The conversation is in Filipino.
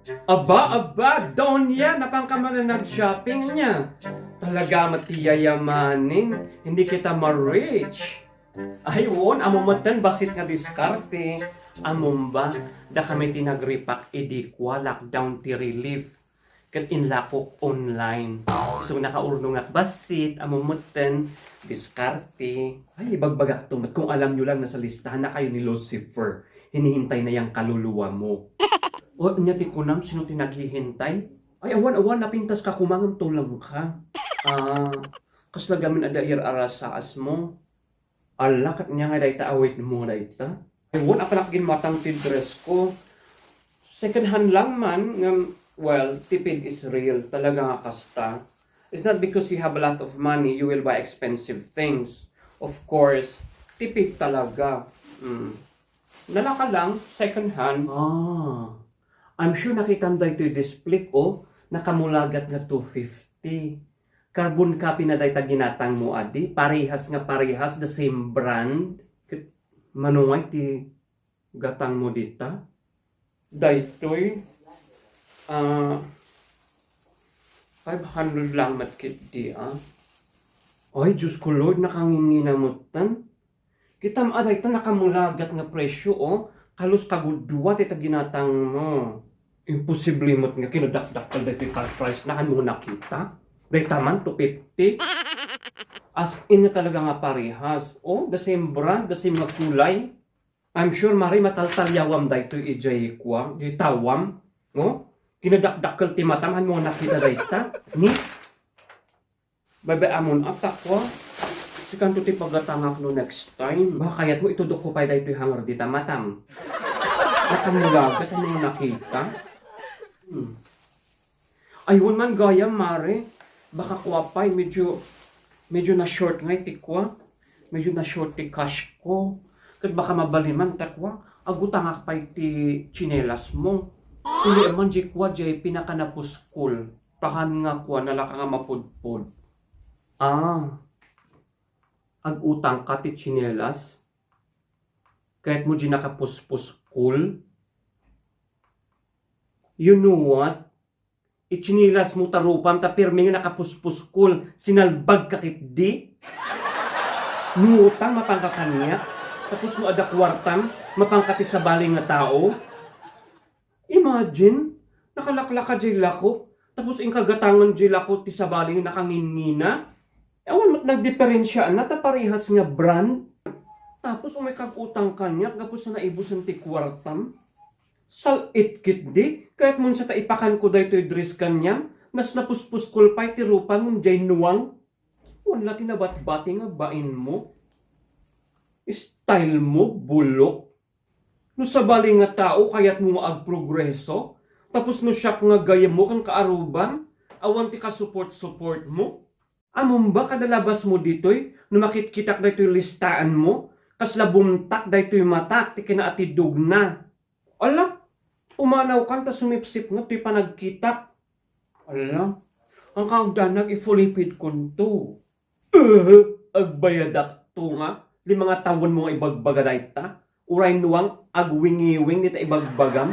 Aba, Donya, napang ka man na nag-shopping niya. Talaga matiyayamanin, hindi kita ma-reach. Ayun, amumatan basit nga diskarte. Amom ba, da kami tinagripak idikwa lockdown ti relief. Kat inlakok online. So nakaurnong at basit, amumatan, diskarte. Ay, ibagbagak tumat. Kung alam nyo lang, nasa listahan na kayo ni Lucifer. Hinihintay na yung kaluluwa mo. O, niya ti kunam, sino tinaghihintay? Ay, awan, napintas ka kumangam tulang ka. Kaslagamin ada aras saas mo. Alakat niya nga dahita awit mo dahita. Ayun, apanak ginmatang ti dress ko. Second hand lang man, well, tipid is real. Talaga nga kasta. It's not because you have a lot of money, you will buy expensive things. Of course, tipid talaga. Nalaka lang, second hand. I'm sure nakita mo dahito yung display ko, nakamulagat nga 250. Carbon copy na dahito ginatang mo, adi. Parehas, the same brand. Manungay ti gatang mo dita. Dahito'y 500 lang matkit di, Ay, Diyos ko Lord, nakanginginamutan. Kita mo, dahito nakamulagat nga presyo, Kalos kagudwa dito ginatang mo. Imposible mo't nga kinadakdak ka dito price na mo nakita. Dahil taman, 250. As in nga talaga nga parehas. The same brand, the same nga kulay. I'm sure mari mataltalyawam dito ijay kwa. Di tawam. Kinadakdak ti mataman mo nakita dito. Ni? Babaamon atak kwa. Sikan to ti pagatangak no next time. Baka kayat mo itudok ko pa dito yung hangar dita matang. Nakamulagat ang mga nakita. Ayun man gaya mare. Baka kuha pa medyo na short nga itikwa. Medyo na short ti cash ko. Kat baka mabaliman takwa. Agutangak pa iti chinelas mo. Hindi man di kwa di pinakanapuskul. Pahan nga kwa nalaka nga mapudpud. Ag-utang ka ti chinelas, kahit mo di nakapuspus cool. You know what? Ichinilas mo tarupan, tapirmi nga nakapuspus cool, sinalbag kakit di. Nungutang mapangkakanya, tapos mo adakwartan, mapangkati sa baling nga tao. Imagine, nakalaklaka di lako, tapos ingkagatangan di lako ti sa baling nakangingina. Ewan mat nagdiferensya na parehas nga brand. Tapos may kagutang kanya, tapos na naibusan ti kwartam. Salit kit di, kahit mun sa taipakan ko dahito yung dress kanya, mas napuspus kulpay ti rupan mong jay nuwang. Wala tinabat-bati nga bain mo. Style mo, bulok. No sa bali nga tao, kaya't mo maagprogreso. Tapos no siya nga gaya mo kang kaaruban, awan ti ka-support mo. Amon ba kadalabas mo ditoy, no makitkitak daytoy listaan mo, kasla bumtak daytoy matak, ti kinaatidog na. Ala, umanaw kan ta sumipsip nga, to'y panagkitak. Ala, ang kaagdanag ifulipid kunto. Agbayadak to nga, 5 taon mo nga ibagbaga dayta, uray nuwang agwingiwing dita ibagbagam.